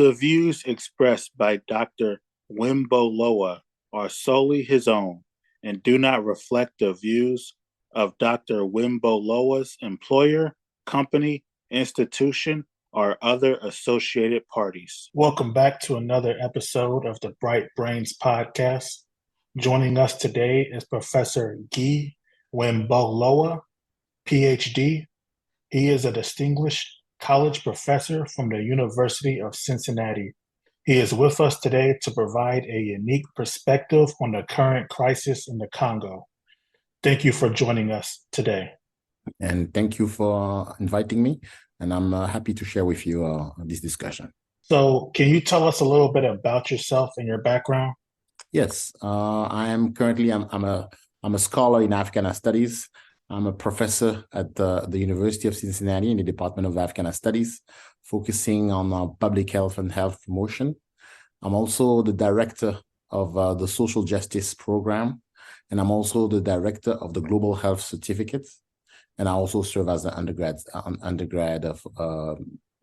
The views expressed by Dr. Whembolua are solely his own and do not reflect the views of Dr. Whembolua's employer, company, institution, or other associated parties. Welcome back to another episode of the Bright Brains podcast. Joining us today is Professor Guy Whembolua, Ph.D. He is a distinguished college professor from the University of Cincinnati. He is with us today to provide a unique perspective on the current crisis in the Congo. Thank you for joining us today. And thank you for inviting me. And I'm happy to share with you this discussion. So can you tell us a little bit about yourself and your background? Yes, I am currently, I'm a scholar in Africana Studies. I'm a professor at the University of Cincinnati in the Department of Africana Studies, focusing on public health and health promotion. I'm also the director of the Social Justice Program, and I'm also the director of the Global Health Certificate. And I also serve as the undergrad of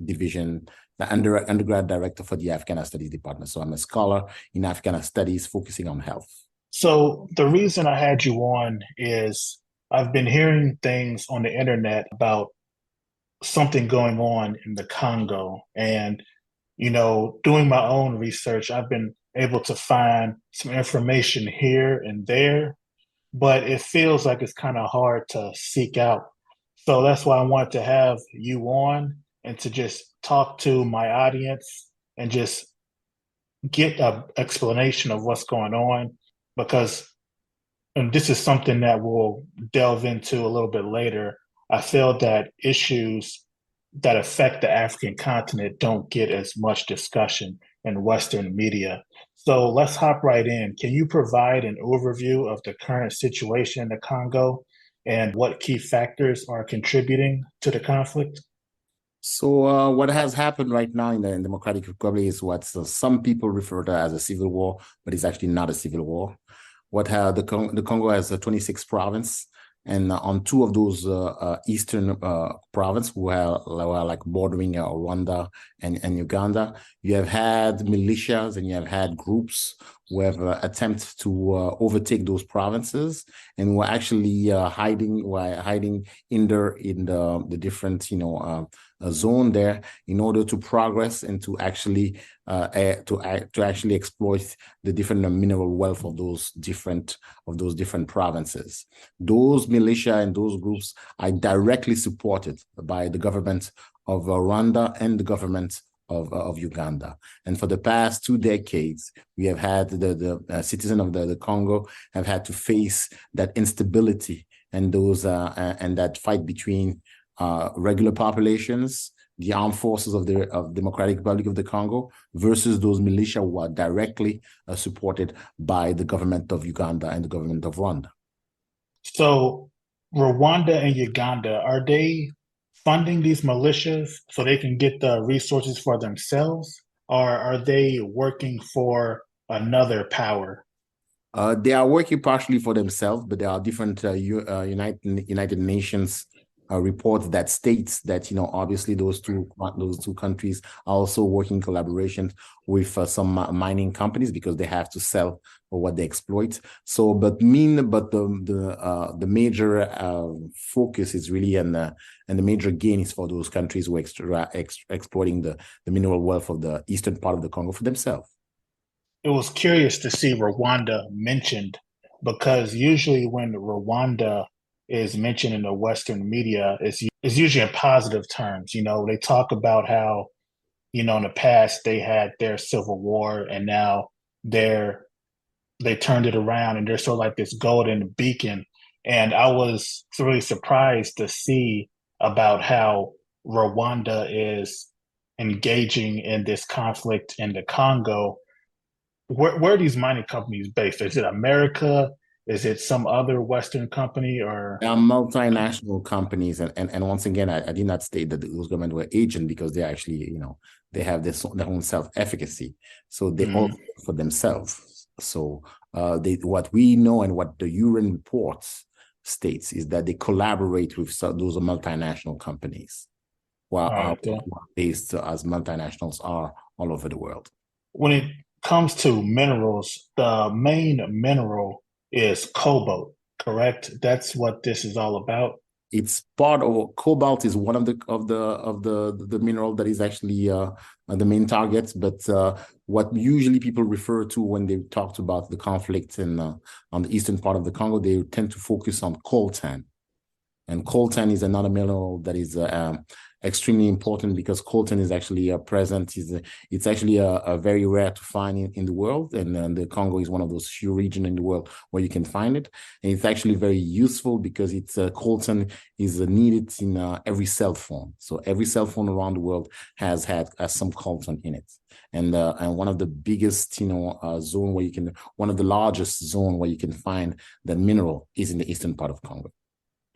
division, the undergrad director for the Africana Studies Department. So I'm a scholar in Africana Studies focusing on health. So the reason I had you on is I've been hearing things on the internet about something going on in the Congo. And, doing my own research, I've been able to find some information here and there, but it feels like it's kind of hard to seek out. So that's why I wanted to have you on and to just talk to my audience and just get an explanation of what's going on, because and this is something that we'll delve into a little bit later. I feel that issues that affect the African continent don't get as much discussion in Western media. So let's hop right in. Can you provide an overview of the current situation in the Congo and what key factors are contributing to the conflict? So what has happened right now in the Democratic Republic is what some people refer to as a civil war, but it's actually not a civil war. The Congo has 26 provinces, and on two of those eastern provinces who are like bordering Rwanda and Uganda, you have had militias and you have had groups who have attempted to overtake those provinces, and were actually hiding in the different zone there in order to progress and to actually exploit the different mineral wealth of those different provinces. Those militia and those groups are directly supported by the government of Rwanda and the government of Uganda. And for the past 2 decades, we have had the citizens of the Congo have had to face that instability and those and that fight between regular populations, the armed forces of the Democratic Republic of the Congo, versus those militia who are directly supported by the government of Uganda and the government of Rwanda. So Rwanda and Uganda, are they funding these militias so they can get the resources for themselves, or are they working for another power? They are working partially for themselves, but there are different United Nations reports that states that obviously those two countries are also working in collaboration with some mining companies because they have to sell for what they exploit. So, but the major focus is really and the major gain is for those countries who are exploiting the mineral wealth of the eastern part of the Congo for themselves. It was curious to see Rwanda mentioned, because usually when Rwanda is mentioned in the Western media, it's usually in positive terms. They talk about how, in the past they had their civil war and now they turned it around and they're sort of like this golden beacon. And I was really surprised to see about how Rwanda is engaging in this conflict in the Congo. Where are these mining companies based? Is it America? Is it some other Western company? Or they are multinational companies, and once again, I did not state that those governments were agent, because they actually, they have their own self-efficacy, so they all for themselves. So what we know and what the UN reports states is that they collaborate with those multinational companies. while All right. based as multinationals are all over the world. When it comes to minerals, the main mineral is cobalt, correct? That's what this is all about. It's part of cobalt is one of the mineral that is actually the main target. But what usually people refer to when they talked about the conflict in on the eastern part of the Congo, they tend to focus on coltan. And coltan is another mineral that is extremely important because coltan is actually present. It's actually a very rare to find in the world. And the Congo is one of those few regions in the world where you can find it. And it's actually very useful because it's coltan is needed in every cell phone. So every cell phone around the world has some coltan in it. And one of the biggest, zone where you can, one of the largest zone where you can find that mineral is in the eastern part of Congo.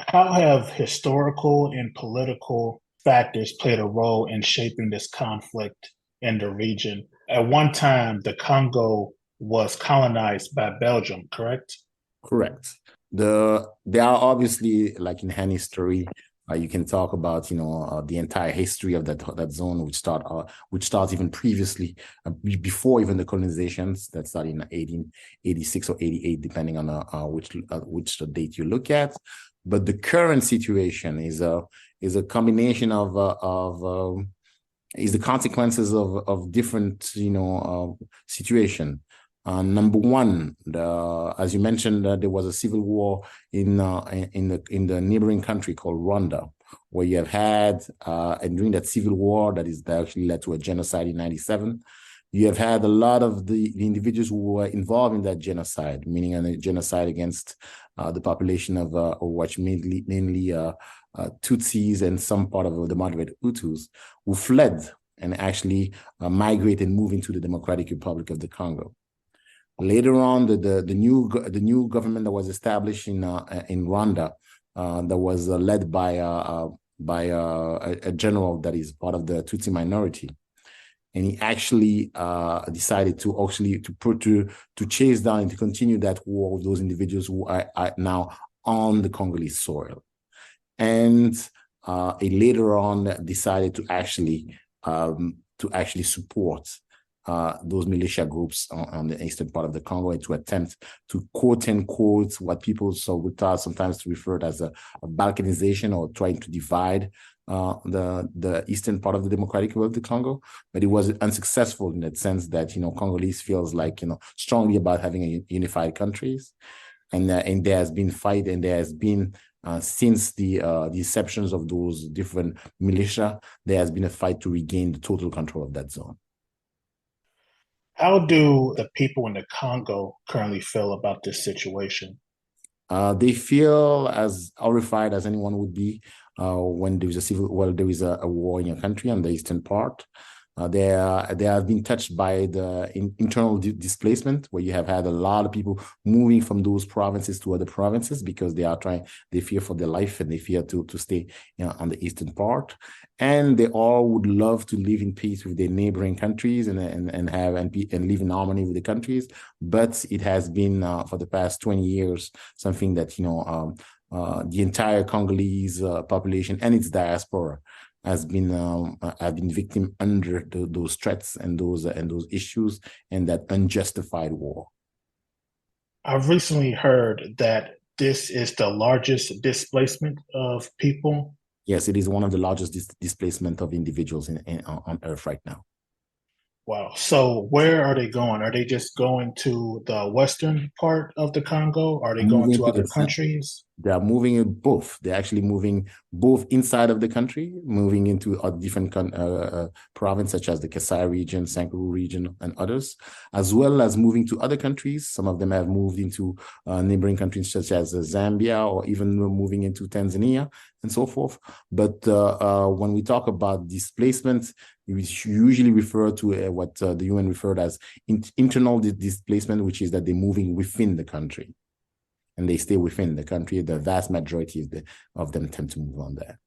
How have historical and political factors played a role in shaping this conflict in the region? At one time, the Congo was colonized by Belgium, correct? Correct. There are obviously, like in any history, you can talk about the entire history of that zone, which starts even previously, before even the colonizations that started in 1886 or 88, depending on which date you look at. But the current situation is a combination is the consequences of different situation. Number one, as you mentioned, there was a civil war in the neighboring country called Rwanda, where you have had and during that civil war that actually led to a genocide in '97. You have had a lot of the individuals who were involved in that genocide, meaning a genocide against the population of which mainly Tutsis and some part of the moderate Hutus, who fled and actually migrated and moved into the Democratic Republic of the Congo. Later on, the new government that was established in Rwanda, that was led by a general that is part of the Tutsi minority, and he actually decided to chase down and to continue that war with those individuals who are now on the Congolese soil, and he later on decided to actually support those militia groups on the eastern part of the Congo, and to attempt to quote unquote what people would sometimes refer to as a balkanization, or trying to divide the eastern part of the Democratic Republic of the Congo. But it was unsuccessful in that sense that Congolese feels like strongly about having a unified countries, and there has been fight, and there has been since the exceptions of those different militia, there has been a fight to regain the total control of that zone. How do the people in the Congo currently feel about this situation? They feel as horrified as anyone would be when there is there is a war in your country on the eastern part. They have been touched by the internal displacement, where you have had a lot of people moving from those provinces to other provinces because they fear for their life, and they fear to stay on the eastern part. And they all would love to live in peace with their neighboring countries and live in harmony with the countries. But it has been for the past 20 years something that the entire Congolese population and its diaspora has been victim under those threats and those issues and that unjustified war. I've recently heard that this is the largest displacement of people. Yes, it is one of the largest displacement of individuals on Earth right now. Wow. So where are they going? Are they just going to the western part of the Congo? Are they going Moving to to other the countries? They are moving in both. They're actually moving both inside of the country, moving into a different province, such as the Kasai region, Sankuru region, and others, as well as moving to other countries. Some of them have moved into neighboring countries such as Zambia, or even moving into Tanzania and so forth. But when we talk about displacement, we usually refer to what the UN referred as internal displacement, which is that they're moving within the country. And they stay within the country. The vast majority of them tend to move on there.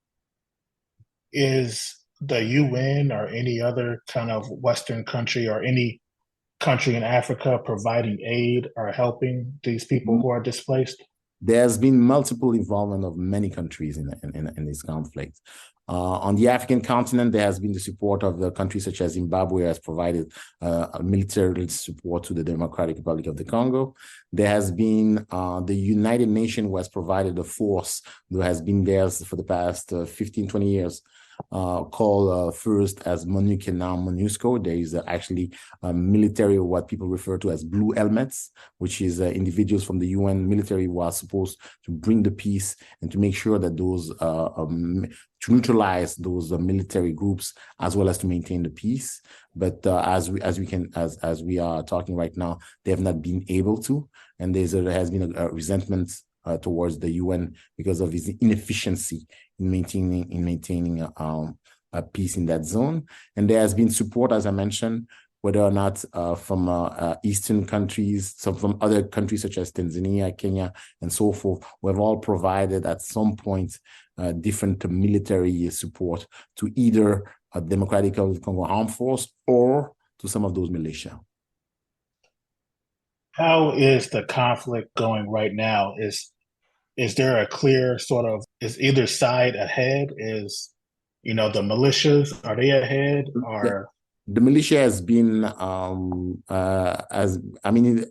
Is the UN or any other kind of Western country or any country in Africa providing aid or helping these people who are displaced? There's been multiple involvement of many countries in this conflict. On the African continent, there has been the support of the countries such as Zimbabwe has provided military support to the Democratic Republic of the Congo. There has been the United Nations who has provided a force that has been there for the past 15, 20 years, called first as MONUC and now MONUSCO. There is actually military, what people refer to as blue helmets, which is individuals from the UN military who are supposed to bring the peace and to make sure that those to neutralize those military groups as well as to maintain the peace. But as we are talking right now, they have not been able to, and there has been a resentment towards the UN because of its inefficiency in maintaining a peace in that zone. And there has been support, as I mentioned, whether or not from Eastern countries, some from other countries such as Tanzania, Kenya, and so forth, who have all provided at some point different military support to either a Democratic Congo armed force or to some of those militia. How is the conflict going right now? Is there a clear sort of, is either side ahead? Is, the militias, are they ahead? Or the militia has been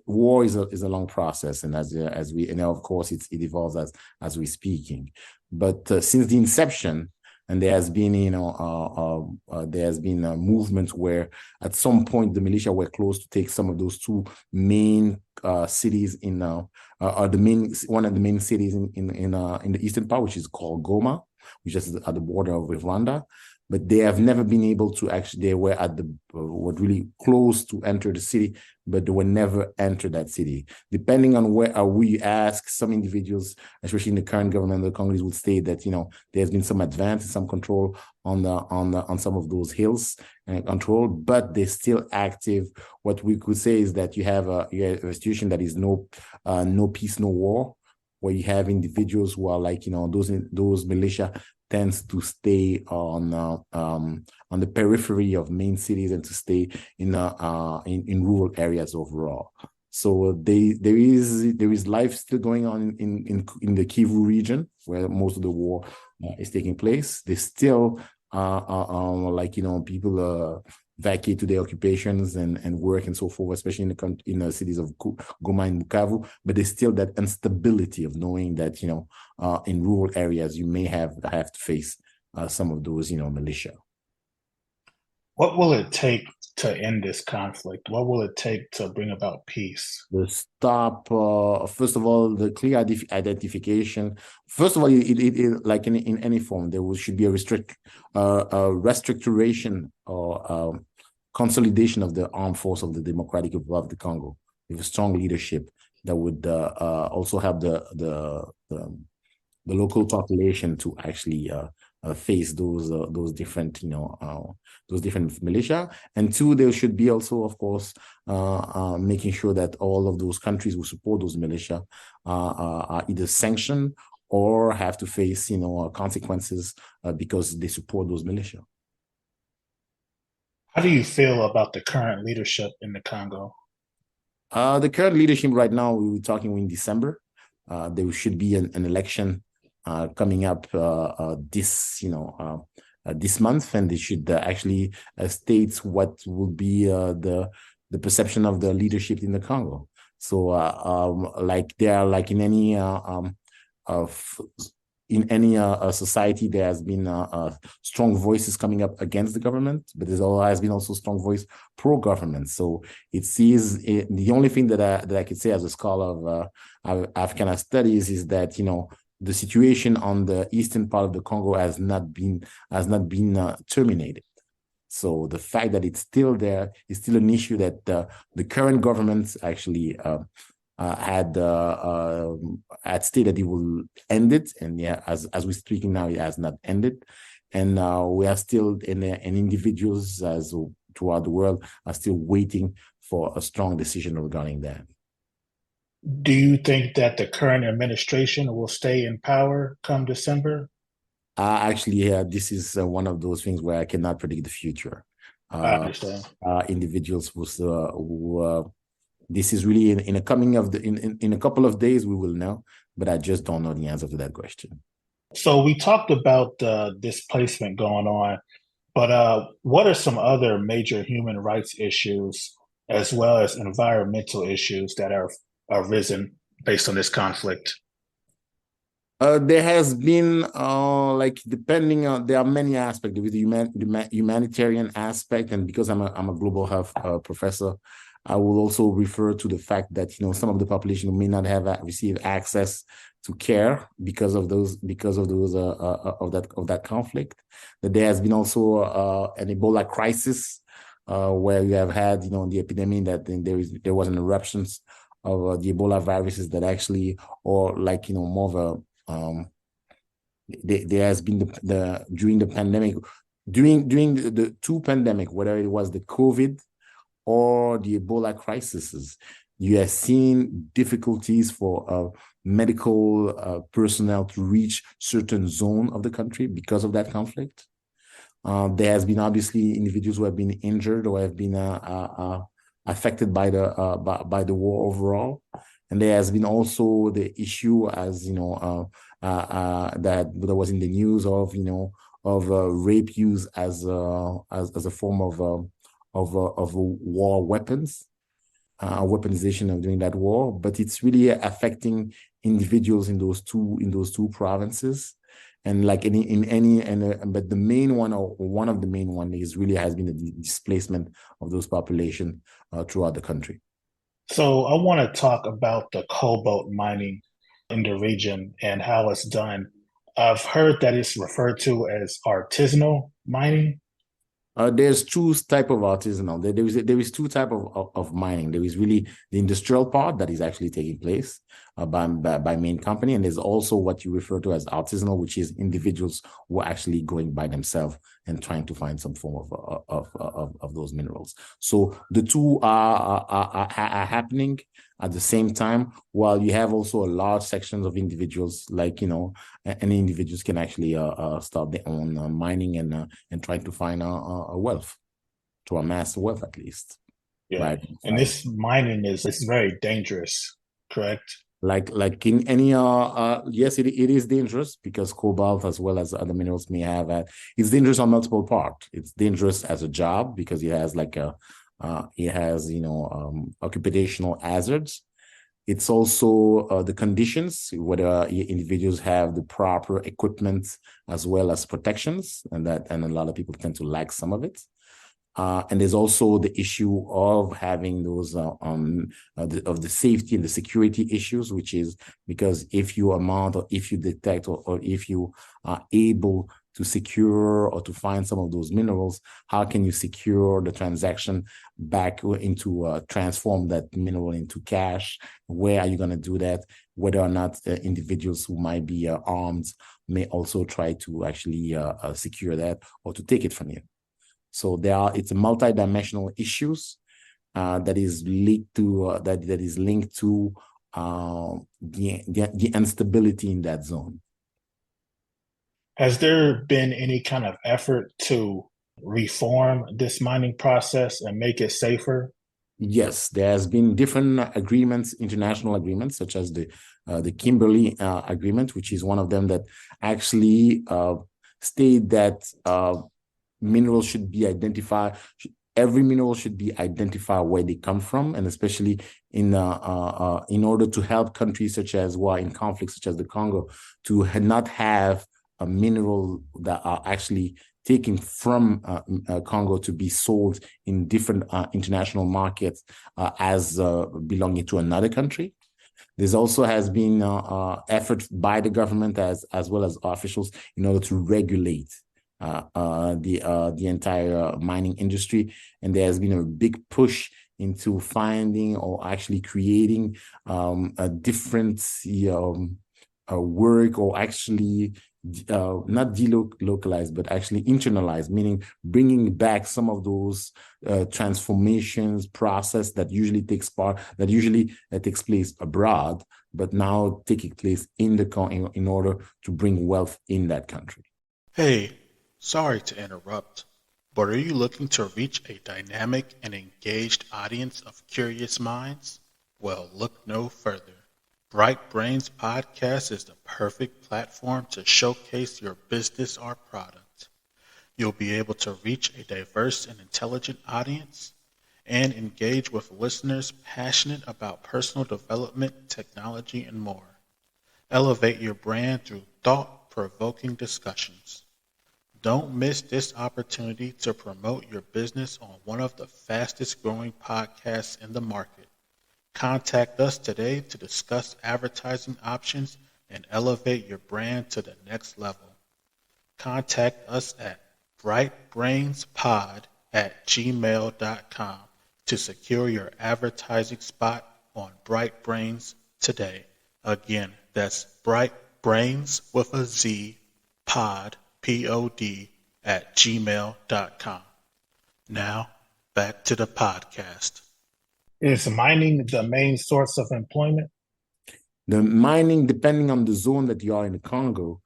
war is a long process, and as we of course it evolves as we're speaking. But since the inception, and there has been a movement where at some point the militia were close to take some of those two main cities in one of the main cities in the eastern part, which is called Goma, which is at the border of Rwanda. But they have never been able to they were at were really close to enter the city, but they were never entered that city. Depending on where we ask, some individuals, especially in the current government, the Congolese would state that there's been some advance, some control on some of those hills and control, but they're still active. What we could say is that you have a situation that is no peace, no war, where you have individuals who are like those militia tends to stay on the periphery of main cities and to stay in rural areas overall. So there is life still going on in the Kivu region where most of the war is taking place. There's still people vacate to their occupations and work and so forth, especially in the cities of Goma and Bukavu. But there's still that instability of knowing that in rural areas you may have to face some of those militia. What will it take to end this conflict? What will it take to bring about peace? The stop, first of all, the clear identification. First of all, it like in any form, there should be a restructuration or consolidation of the armed force of the Democratic Republic of the Congo with a strong leadership that would also help the local population to actually face those different militia. And two, there should be also, of course, making sure that all of those countries who support those militia are either sanctioned or have to face consequences because they support those militia. How do you feel about the current leadership in the Congo? The current leadership right now, we were talking in December. There should be an election coming up this month, and they should actually state what will be the perception of the leadership in the Congo. So, there are like in any society, there has been strong voices coming up against the government, but there has been also strong voice pro-government. So it sees the only thing that I could say as a scholar of African studies is that the situation on the eastern part of the Congo has not been terminated. So the fact that it's still there is still an issue that the current government actually had stated it will end it, and as we're speaking now, it has not ended, and we are still and individuals as throughout the world are still waiting for a strong decision regarding that. Do you think that the current administration will stay in power come December? Actually, this is one of those things where I cannot predict the future. I understand. Individuals who this is really in a couple of days we will know, but I just don't know the answer to that question. So we talked about the displacement going on, but what are some other major human rights issues as well as environmental issues that are arisen based on this conflict? There has been like depending on there are many aspects. There is the humanitarian aspect, and because I'm a global health professor, I will also refer to the fact that some of the population may not have received access to care because of that conflict. That there has been also an Ebola crisis where you have had the epidemic that there was an eruptions of the Ebola viruses that actually or like more of a there has been the during the pandemic, during the two pandemic, whether it was the COVID or the Ebola crises, you have seen difficulties for medical personnel to reach certain zone of the country because of that conflict. There has been obviously individuals who have been injured or have been affected by the war overall, and there has been also the issue, as that was in the news of rape used as a form of war weapons, weaponization of during that war. But it's really affecting individuals in those two provinces. And like in any but the main one or one of the main one is really has been the displacement of those population throughout the country. So I want to talk about the cobalt mining in the region and how it's done. I've heard that it's referred to as artisanal mining. There's two type of artisanal. There is two type of mining. There is really the industrial part that is actually taking place by main company, and there's also what you refer to as artisanal, which is individuals who are actually going by themselves and trying to find some form of those minerals. So the two are happening at the same time, while you have also a large sections of individuals, like any individuals can actually start their own mining and try to find a wealth, to amass wealth at least. Yeah. By And this mining is very dangerous, correct? like in any yes, it is dangerous because cobalt as well as other minerals may have it's dangerous on multiple parts. It's dangerous as a job because it has occupational hazards. It's also the conditions, whether individuals have the proper equipment as well as protections, and a lot of people tend to lack some of it. And there's also the issue of having those of the safety and the security issues, which is because if you amount or if you detect or if you are able to secure or to find some of those minerals, how can you secure the transaction back into transform that mineral into cash? Where are you going to do that? Whether or not individuals who might be armed may also try to actually secure that or to take it from you. So it's a multidimensional issues that is linked to the instability in that zone. Has there been any kind of effort to reform this mining process and make it safer? Yes, there has been different agreements, international agreements, such as the Kimberley Agreement, which is one of them that actually state that minerals should be identified. Every mineral should be identified where they come from, and especially in order to help countries such as who are in conflict, such as the Congo, to not have a mineral that are actually taken from Congo to be sold in different international markets as belonging to another country. There's also has been efforts by the government as well as officials in order to regulate the entire mining industry, and there has been a big push into finding or actually creating a different work, or actually not delocalized, but actually internalized, meaning bringing back some of those transformations process that usually takes place abroad, but now taking place in order to bring wealth in that country. Hey, sorry to interrupt, but are you looking to reach a dynamic and engaged audience of curious minds? Well, look no further. Bright Brains Podcast is the perfect platform to showcase your business or product. You'll be able to reach a diverse and intelligent audience and engage with listeners passionate about personal development, technology, and more. Elevate your brand through thought-provoking discussions. Don't miss this opportunity to promote your business on one of the fastest growing podcasts in the market. Contact us today to discuss advertising options and elevate your brand to the next level. Contact us at brightbrainspod@gmail.com to secure your advertising spot on Bright Brains today. Again, that's Bright Brains with a Z, pod, P-O-D, @gmail.com. Now, back to the podcast. Is mining the main source of employment? The mining, depending on the zone that you are in the Congo,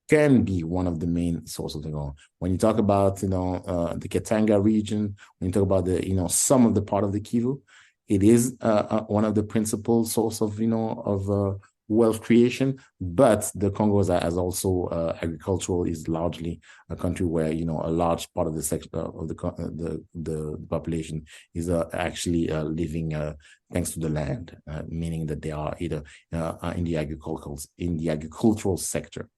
can be one of the main sources of income. When you talk about, the Katanga region, when you talk about the, some of the part of the Kivu, it is one of the principal source of, wealth creation. But the Congo as also agricultural is largely a country where, a large part of the sector of the population is actually living thanks to the land, meaning that they are either in the agricultural sector.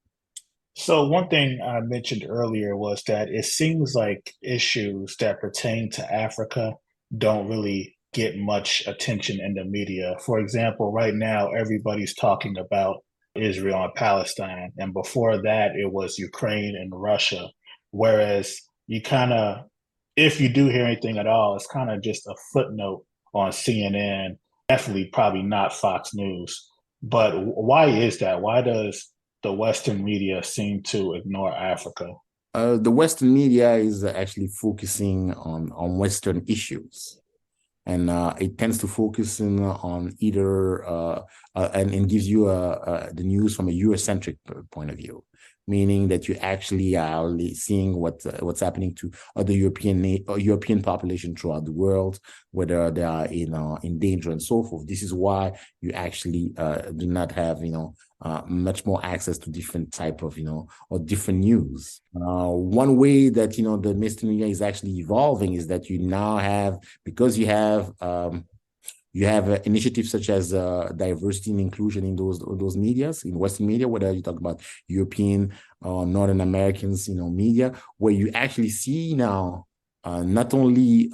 So one thing I mentioned earlier was that it seems like issues that pertain to Africa don't really get much attention in the media. For example, right now, everybody's talking about Israel and Palestine. And before that, it was Ukraine and Russia. Whereas if you do hear anything at all, it's kind of just a footnote on CNN, definitely probably not Fox News. But why is that? Why does the Western media seem to ignore Africa? The Western media is actually focusing on Western issues. And it tends to focus on either and gives you the news from a Eurocentric point of view, meaning that you actually are seeing what's happening to other European population throughout the world, whether they are in danger and so forth. This is why you actually do not have much more access to different type of or different news. One way that the mainstream media is actually evolving is that you now have, because you have initiatives such as diversity and inclusion in those medias, in Western media, whether you talk about European or Northern Americans, media, where you actually see now not only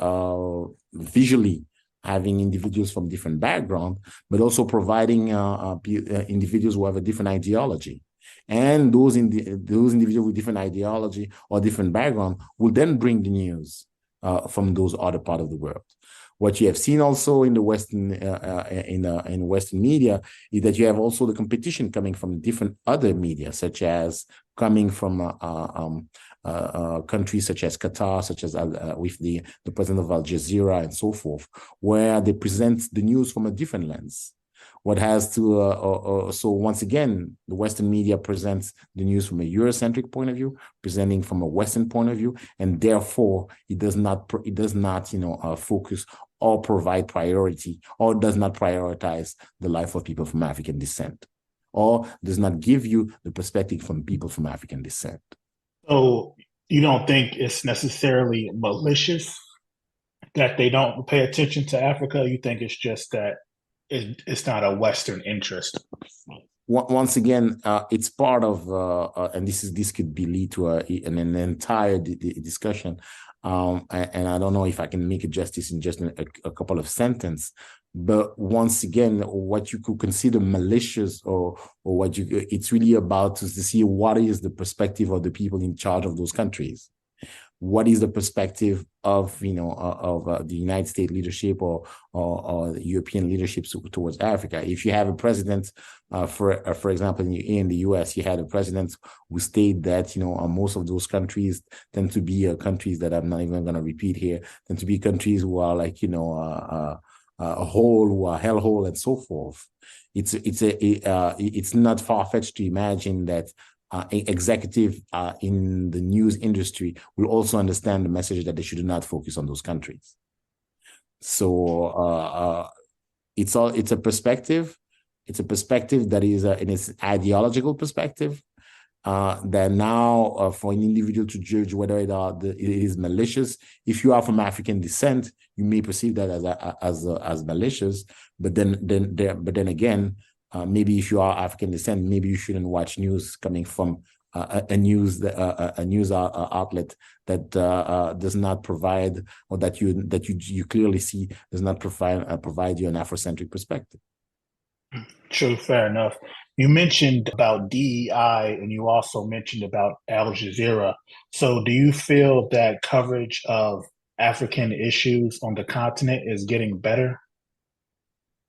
visually having individuals from different backgrounds, but also providing individuals who have a different ideology. And those individuals with different ideology or different background will then bring the news from those other part of the world. What you have seen also in the Western in Western media is that you have also the competition coming from different other media, such as coming from countries such as Qatar, such as with the president of Al Jazeera and so forth, where they present the news from a different lens. What has to so once again, the Western media presents the news from a Eurocentric point of view, presenting from a Western point of view, and therefore it does not focus or provide priority, or does not prioritize the life of people from African descent, or does not give you the perspective from people from African descent. So you don't think it's necessarily malicious that they don't pay attention to Africa? You think it's just that it's not a Western interest? Once again, it's part of, and this could be lead to an entire discussion. And I don't know if I can make it justice in just a couple of sentences. But once again, what you could consider malicious or what it's really about is to see what is the perspective of the people in charge of those countries. What is the perspective of the United States leadership or the European leadership towards Africa? If you have a president, for example, in the U.S., you had a president who stated that most of those countries tend to be countries that I'm not even going to repeat here, tend to be countries who are like a hole, who are hellhole, and so forth. It's not far-fetched to imagine that executive in the news industry will also understand the message that they should not focus on those countries. So it's a perspective, It's a perspective that is in its ideological perspective. That now for an individual to judge whether it is malicious. If you are from African descent, you may perceive that as malicious. But then again, maybe if you are African descent, maybe you shouldn't watch news coming from a news outlet that does not provide, or that you clearly see does not provide you an Afrocentric perspective. True, fair enough. You mentioned about DEI and you also mentioned about Al Jazeera. So do you feel that coverage of African issues on the continent is getting better?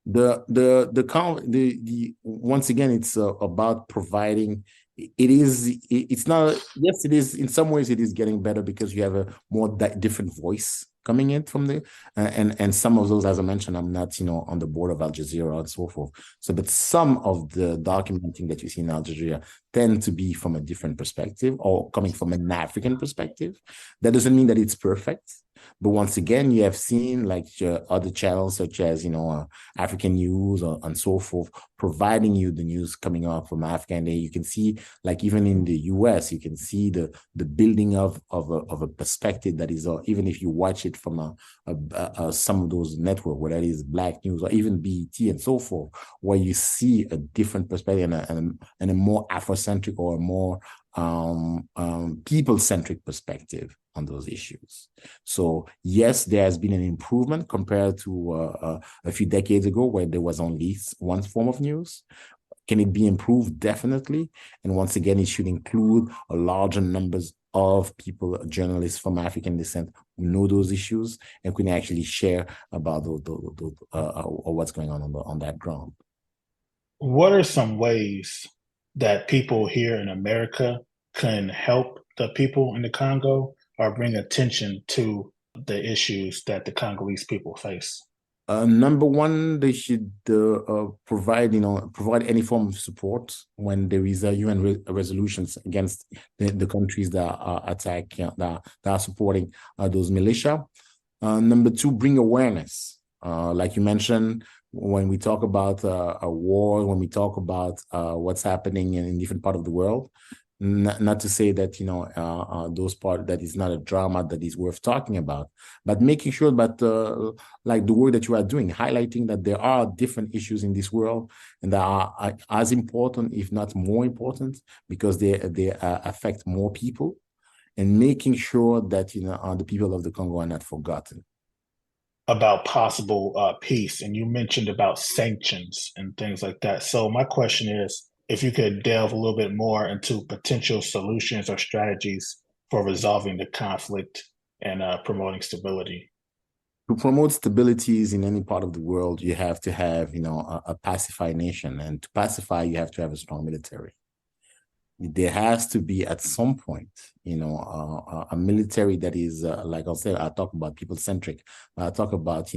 Once again, it's about providing. It's not, yes, it is, in some ways it is getting better because you have a more different voice coming in from the and some of those, as I mentioned, I'm not on the board of Al Jazeera and so forth. So, but some of the documenting that you see in Al Jazeera tend to be from a different perspective or coming from an African perspective. That doesn't mean that it's perfect. But once again, you have seen like other channels such as African News and so forth, providing you the news coming up from Africa. And you can see, like even in the US, you can see the building of a perspective that is, even if you watch it from some of those networks, whether it is Black News or even BET and so forth, where you see a different perspective and a more Afrocentric or a more people-centric perspective on those issues. So yes, there has been an improvement compared to a few decades ago where there was only one form of news. Can it be improved? Definitely. And once again, it should include a larger numbers of people, journalists from African descent who know those issues and can actually share about what's going on that ground. What are some ways that people here in America can help the people in the Congo or bring attention to the issues that the Congolese people face? Number one, they should provide any form of support when there is a UN resolutions against the countries that are attacking, that are supporting those militia. Number two, bring awareness. Like you mentioned, when we talk about a war, when we talk about what's happening in different parts of the world, not to say that those part that is not a drama that is worth talking about, but making sure that like the work that you are doing, highlighting that there are different issues in this world and that are as important, if not more important, because they affect more people, and making sure that the people of the Congo are not forgotten. About possible peace, and you mentioned about sanctions and things like that. So my question is, if you could delve a little bit more into potential solutions or strategies for resolving the conflict and promoting stability. To promote stabilities in any part of the world, you have to have, a pacified nation. And to pacify, you have to have a strong military. There has to be at some point, a military that is, like I said, I talk about people-centric. I talk about,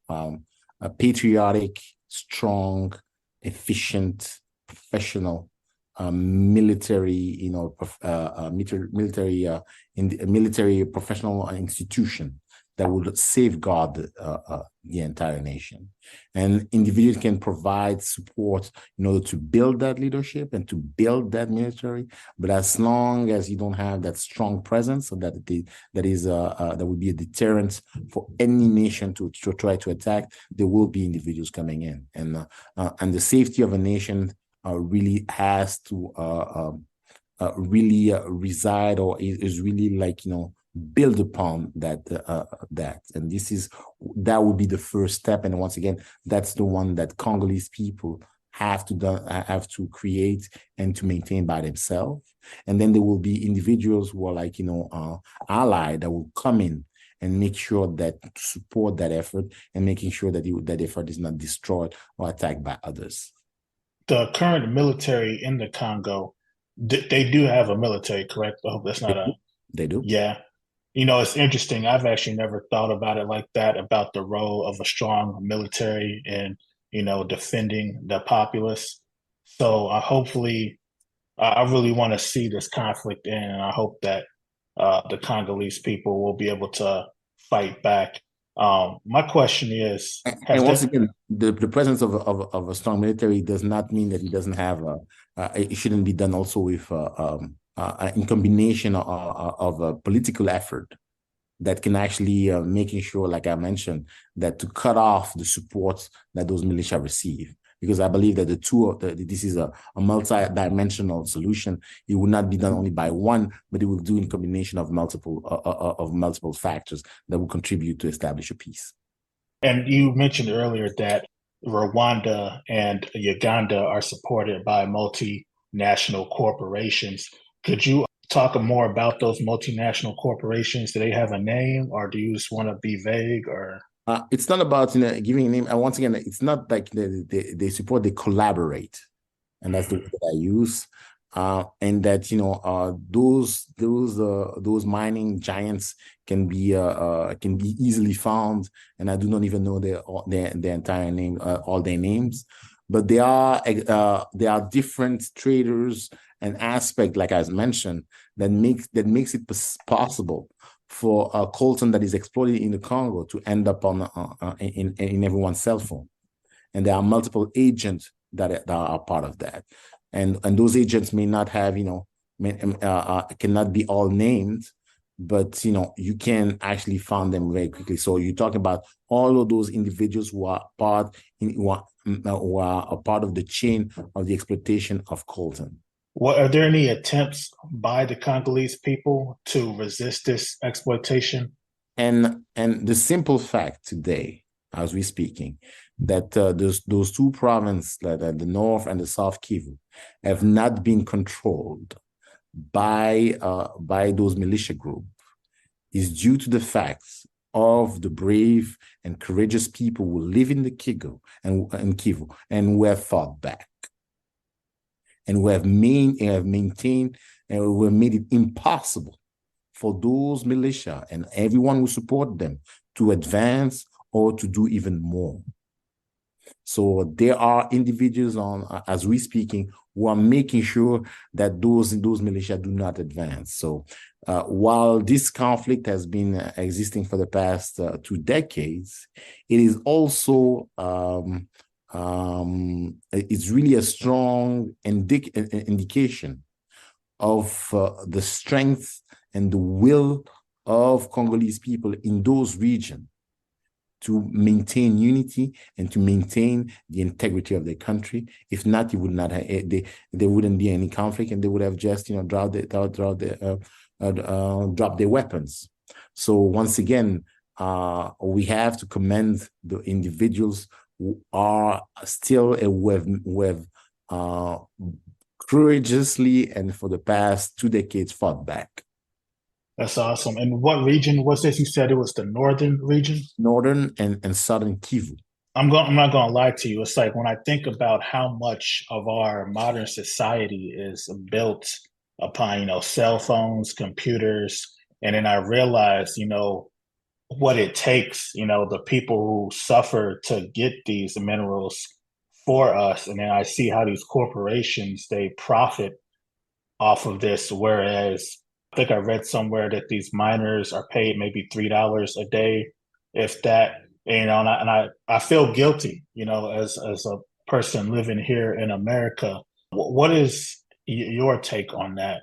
a patriotic, strong, efficient, professional military, military professional institution that would safeguard the entire nation. And individuals can provide support in order to build that leadership and to build that military. But as long as you don't have that strong presence, so that would be a deterrent for any nation to try to attack, there will be individuals coming in. And the safety of a nation really has to really reside, or is really like, build upon that and that would be the first step. And once again, that's the one that Congolese people have to create and to maintain by themselves. And then there will be individuals who are like allied that will come in and make sure that support that effort and making sure that that effort is not destroyed or attacked by others. The current military in the Congo, they do have a military, correct? I hope that's not They do. Yeah. It's interesting. I've actually never thought about it like that, about the role of a strong military in, defending the populace. So I really want to see this conflict end, and I hope that the Congolese people will be able to fight back. My question is, And has once there, again, the presence of a strong military does not mean that it doesn't have it shouldn't be done also with in combination of a political effort that can actually making sure, like I mentioned, that to cut off the support that those militia receive. Because I believe that this is a multi-dimensional solution. It will not be done only by one, but it will do in combination of multiple factors that will contribute to establish a peace. and you mentioned earlier that Rwanda and Uganda are supported by multinational corporations. Could you talk more about those multinational corporations? Do they have a name, or do you just want to be vague? Or It's not about giving a name. And once again, it's not like they support; they collaborate, and that's the word that I use. And that those mining giants can be easily found, and I do not even know their entire name, all their names, but they are different traders and aspect, like I mentioned, that makes it possible for a coltan that is exploited in the Congo to end up in everyone's cell phone, and there are multiple agents that are part of that, and those agents may not have cannot be all named, but you can actually find them very quickly. So you talk about all of those individuals who are who are a part of the chain of the exploitation of coltan. are there any attempts by the Congolese people to resist this exploitation? And the simple fact today, as we're speaking, that those two provinces, the North and the South Kivu, have not been controlled by those militia groups, is due to the facts of the brave and courageous people who live in the Kivu and who have fought back, and who have maintained and who have made it impossible for those militia and everyone who support them to advance or to do even more. So there are individuals as we speaking, who are making sure that those militia do not advance. So while this conflict has been existing for the past 2 decades, it is also it's really a strong indication of the strength and the will of Congolese people in those regions to maintain unity and to maintain the integrity of their country. If not, it would not there wouldn't be any conflict, and they would have just dropped their weapons. So once again, we have to commend the individuals who are still who have courageously and for the past 2 decades fought back. That's awesome. And what region was this? You said it was the northern region? Northern and southern Kivu. I'm not going to lie to you. It's like when I think about how much of our modern society is built upon, cell phones, computers, and then I realize, what it takes, the people who suffer to get these minerals for us. And then I see how these corporations, they profit off of this, whereas I think I read somewhere that these miners are paid maybe $3 a day, if that. And I feel guilty, as a person living here in America. What is your take on that?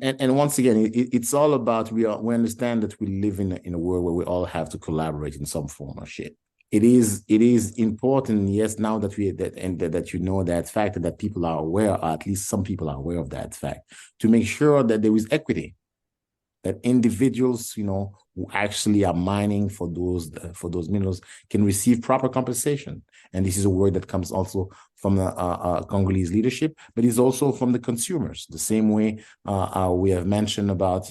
And once again, it's all about we understand that we live in a world where we all have to collaborate in some form or shape. It is important, yes, now that that that fact, that people are aware, or at least some people are aware of that fact, to make sure that there is equity, that individuals, who actually are mining for those minerals can receive proper compensation. And this is a word that comes also from the Congolese leadership, but it's also from the consumers. The same way we have mentioned about,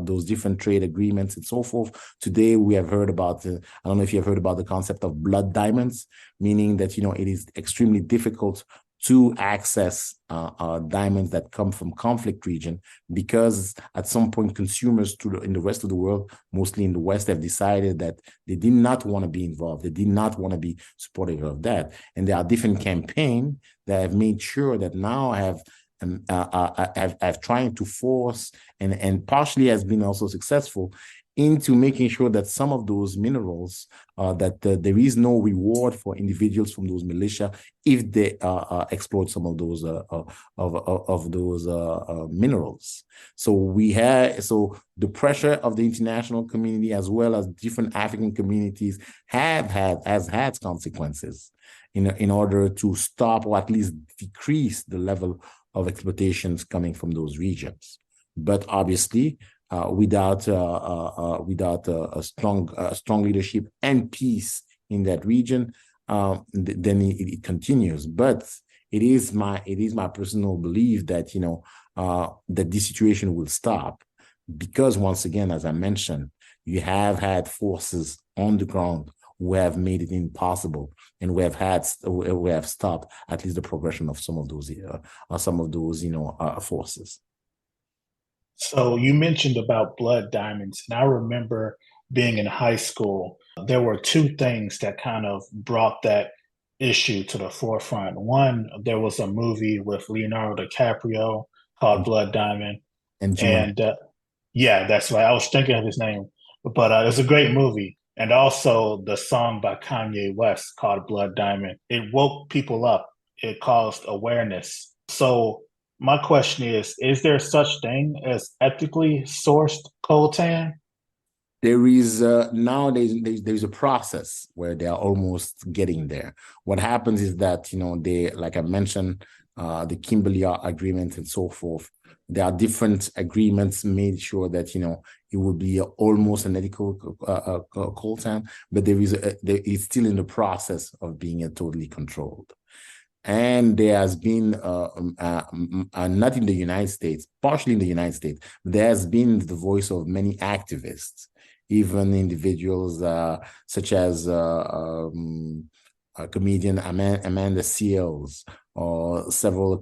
those different trade agreements and so forth. Today, we have heard about, I don't know if you have heard about the concept of blood diamonds, meaning that, it is extremely difficult to access diamonds that come from conflict region, because at some point consumers in the rest of the world, mostly in the West, have decided that they did not want to be involved. They did not want to be supportive of that. And there are different campaigns that have made sure that now have trying to force and partially has been also successful into making sure that some of those minerals, there is no reward for individuals from those militia if they exploit some of those minerals. So the pressure of the international community as well as different African communities has had consequences in order to stop or at least decrease the level of exploitations coming from those regions. But obviously, without a strong leadership and peace in that region, then it continues. But it is my personal belief that that this situation will stop, because once again, as I mentioned, you have had forces on the ground who have made it impossible, and we have stopped at least the progression of some of those forces. So you mentioned about blood diamonds, and I remember being in high school, there were two things that kind of brought that issue to the forefront. One, there was a movie with Leonardo DiCaprio called And, Blood Diamond, and human. and yeah, that's right. I was thinking of his name, but it was a great movie. And also the song by Kanye West called Blood Diamond. It woke people up. It caused awareness. So my question is there such thing as ethically sourced coltan? There is nowadays there's a process where they are almost getting there. What happens is that they, like I mentioned, the Kimberley agreement and so forth. There are different agreements made sure that it would be almost an ethical coltan, but it's still in the process of being totally controlled. And there has been, not in the United States, partially in the United States, there has been the voice of many activists, even individuals such as comedian Amanda Seales, or several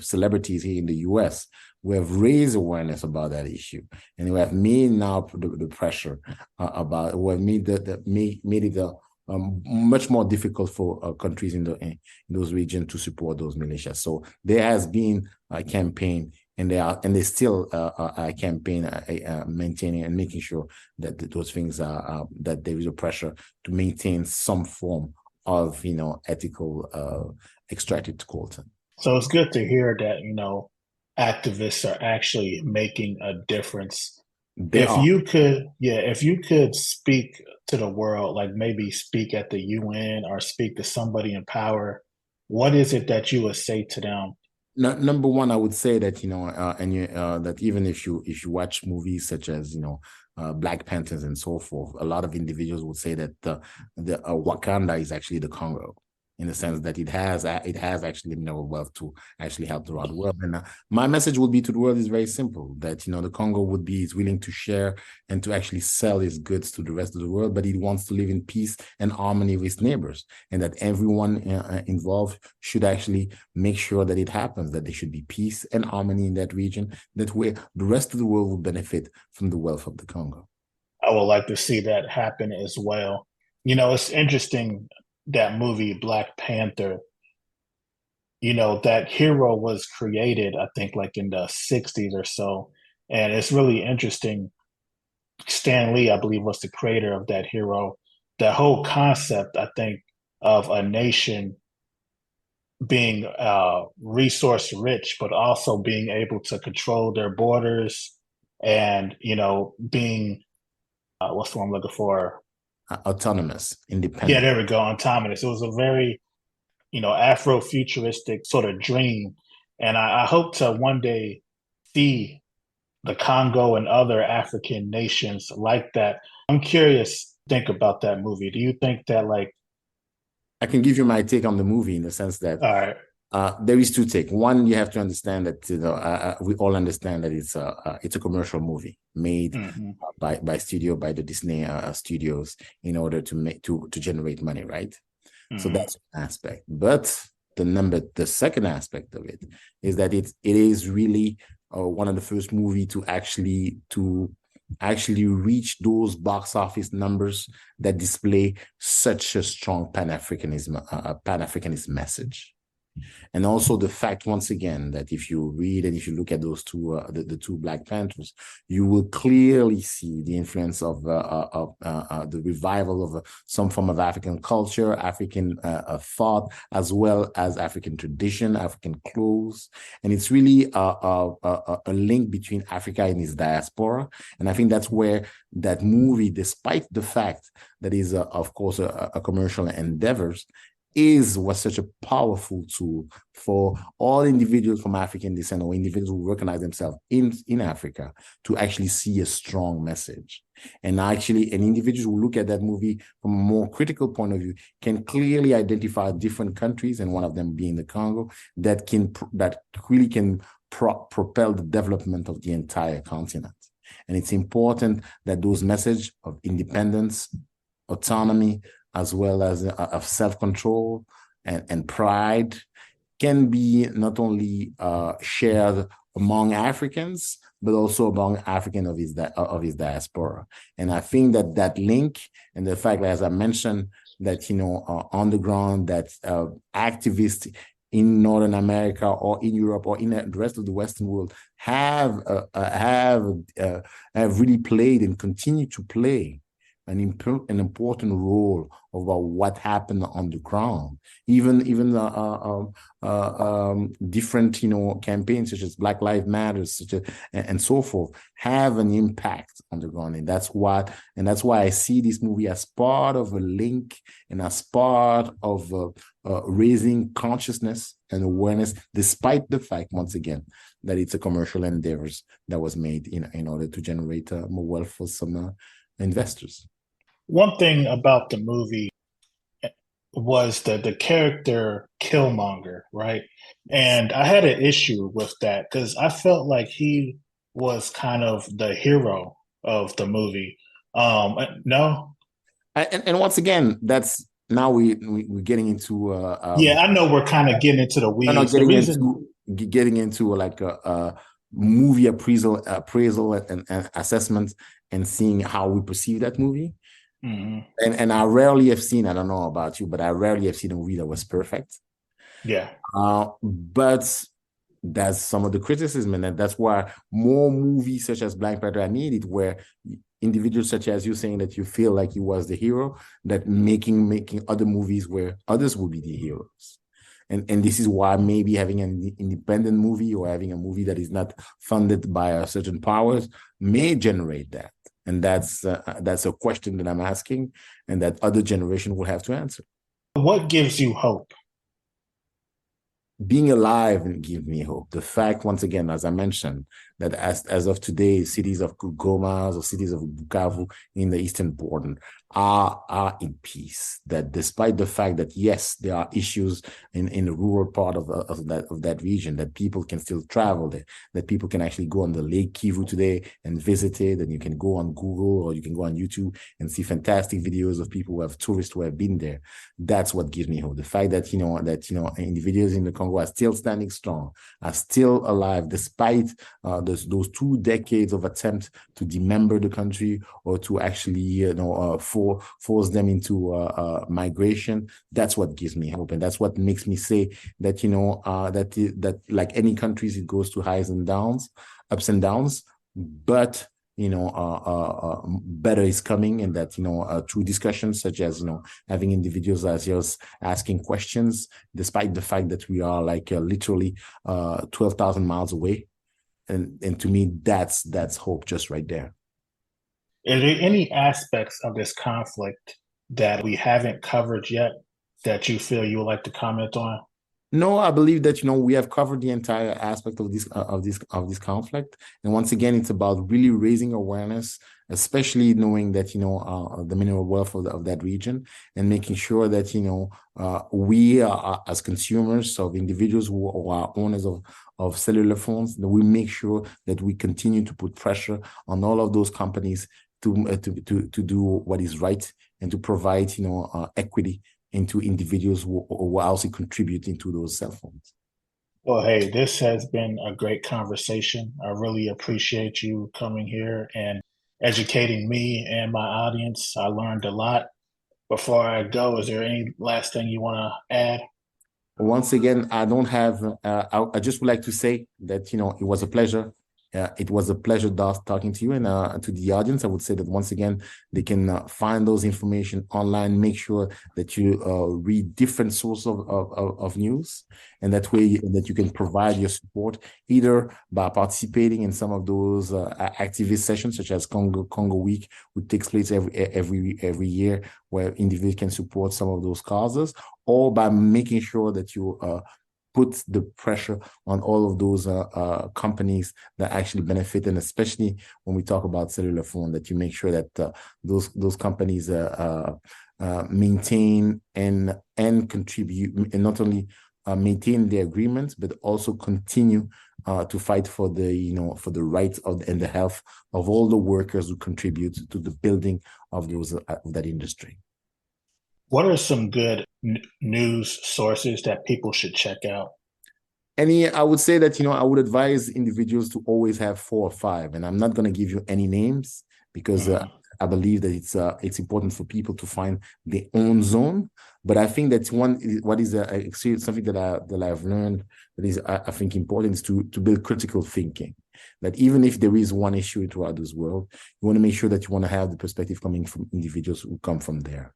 celebrities here in the U.S. who have raised awareness about that issue, and who have made now the pressure who have made made it much more difficult for countries in those regions to support those militias. So there has been a campaign, and they still a campaign maintaining and making sure that those things are that there is a pressure to maintain some form of ethical extracted coltan. So it's good to hear that, activists are actually making a difference. If you could, yeah, if you could speak to the world, like maybe speak at the UN or speak to somebody in power, what is it that you would say to them? Number one, I would say that that even if you watch movies such as Black Panthers and so forth, a lot of individuals would say that the Wakanda is actually the Congo, in the sense that it has actually mineral wealth to actually help the world. And my message would be to the world is very simple: that the Congo is willing to share and to actually sell its goods to the rest of the world, but it wants to live in peace and harmony with its neighbors, and that everyone involved should actually make sure that it happens, that there should be peace and harmony in that region, that where the rest of the world will benefit from the wealth of the Congo. I would like to see that happen as well. It's interesting, that movie Black Panther, that hero was created, I think, like in the 60s or so. And it's really interesting. Stan Lee, I believe, was the creator of that hero. The whole concept, I think, of a nation being resource rich, but also being able to control their borders, and, being, what's the one I'm looking for? Autonomous, independent. Yeah, there we go. Autonomous. It was a very, Afro-futuristic sort of dream. And I hope to one day see the Congo and other African nations like that. I'm curious, think about that movie. Do you think that, like, I can give you my take on the movie, in the sense that all right, there is two takes. One, you have to understand that we all understand that it's a commercial movie made by the Disney studios in order to make to generate money, right? So that's an aspect. But the second aspect of it is that it is really one of the first movie to actually reach those box office numbers that display such a strong Pan-Africanism message. And also the fact, once again, that if you read and if you look at those two, the two Black Panthers, you will clearly see the influence of the revival of some form of African culture, African thought, as well as African tradition, African clothes. And it's really a link between Africa and its diaspora. And I think that's where that movie, despite the fact that is, of course, a commercial endeavor, was such a powerful tool for all individuals from African descent or individuals who recognize themselves in Africa to actually see a strong message. And actually, an individual who look at that movie from a more critical point of view can clearly identify different countries, and one of them being the Congo, that really can propel the development of the entire continent. And it's important that those messages of independence, autonomy, as well as of self-control and pride can be not only shared among Africans, but also among African of his diaspora. And I think that that link and the fact that, as I mentioned, that, on the ground, that activists in Northern America or in Europe or in the rest of the Western world have really played and continue to play an important role about what happened on the ground. Even different campaigns such as Black Lives Matter, and so forth, have an impact on the ground, and that's why I see this movie as part of a link and as part of raising consciousness and awareness, despite the fact, once again, that it's a commercial endeavor that was made in order to generate more wealth for some investors. One thing about the movie was the character Killmonger, right? And I had an issue with that because I felt like he was kind of the hero of the movie. No? And once again, that's now we're getting into yeah, I know we're kind of getting into the weeds. Getting into like a movie appraisal and assessment and seeing how we perceive that movie. Mm-hmm. And I rarely have seen, I don't know about you, but I rarely have seen a movie that was perfect. Yeah. But that's some of the criticism, and that's why more movies such as Black Panther are needed, where individuals such as you saying that you feel like he was the hero, that making other movies where others will be the heroes. And this is why maybe having an independent movie or having a movie that is not funded by certain powers may generate that. And that's a question that I'm asking, and that other generation will have to answer. What gives you hope? Being alive and give me hope. The fact, once again, as I mentioned, that as of today, cities of Goma or cities of Bukavu in the eastern border are in peace. That despite the fact that, yes, there are issues in the rural part of that region, that people can still travel there, that people can actually go on the Lake Kivu today and visit it, and you can go on Google or you can go on YouTube and see fantastic videos of people tourists who have been there. That's what gives me hope. The fact that individuals in the Congo are still standing strong, are still alive, despite those 2 decades of attempt to demember the country or to actually force them into migration. That's what gives me hope, and that's what makes me say that that like any countries, it goes to highs and downs, ups and downs, but better is coming, and that through discussions such as having individuals as yours asking questions, despite the fact that we are like literally 12,000 miles away, and to me that's hope just right there. Are there any aspects of this conflict that we haven't covered yet that you feel you would like to comment on? No, I believe that we have covered the entire aspect of this conflict, and once again, it's about really raising awareness, especially knowing that the mineral wealth of that region, and making sure that we are, as consumers of individuals who are owners of cellular phones, that we make sure that we continue to put pressure on all of those companies to do what is right and to provide equity into individuals who are also contributing to those cell phones. Well, hey, this has been a great conversation. I really appreciate you coming here and educating me and my audience. I learned a lot. Before I go, is there any last thing you want to add? Once again, I don't have, I just would like to say that, it was a pleasure. It was a pleasure talking to you and to the audience. I would say that once again, they can find those information online. Make sure that you read different sources of news, and that way that you can provide your support either by participating in some of those activist sessions, such as Congo Week, which takes place every year, where individuals can support some of those causes, or by making sure that you put the pressure on all of those companies that actually benefit, and especially when we talk about cellular phone, that you make sure that those companies maintain and contribute, and not only maintain the agreements, but also continue to fight for for the rights and the health of all the workers who contribute to the building of that industry. What are some good news sources that people should check out? I would say that, I would advise individuals to always have 4 or 5, and I'm not going to give you any names because I believe that it's important for people to find their own zone. But I think that what is something that I've learned that is, I think, important is to build critical thinking. That even if there is one issue throughout this world, you want to make sure that you want to have the perspective coming from individuals who come from there.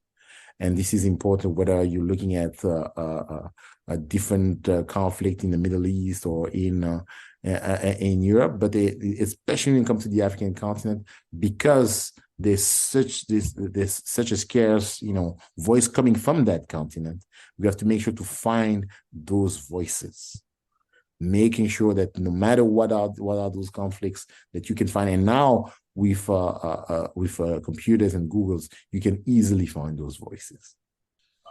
And this is important whether you're looking at a different conflict in the Middle East or in Europe, but especially when it comes to the African continent, because there's such a scarce voice coming from that continent. We have to make sure to find those voices, making sure that no matter what are those conflicts, that you can find. And now with computers and Googles, you can easily find those voices.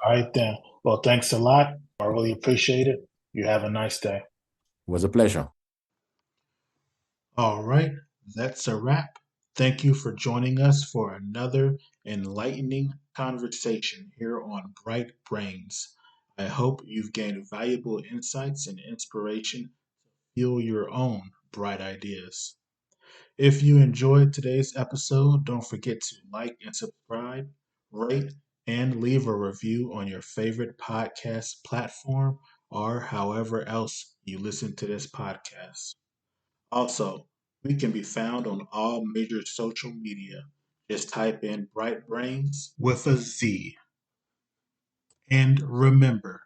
All right, then. Well, thanks a lot. I really appreciate it. You have a nice day. It was a pleasure. All right, that's a wrap. Thank you for joining us for another enlightening conversation here on Bright Brains. I hope you've gained valuable insights and inspiration to fuel your own bright ideas. If you enjoyed today's episode, don't forget to like and subscribe, rate, and leave a review on your favorite podcast platform or however else you listen to this podcast. Also, we can be found on all major social media. Just type in Bright Brains with a Z. And remember,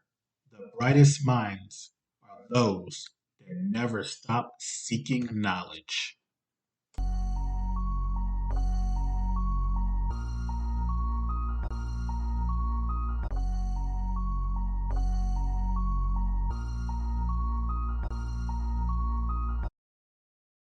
the brightest minds are those that never stop seeking knowledge.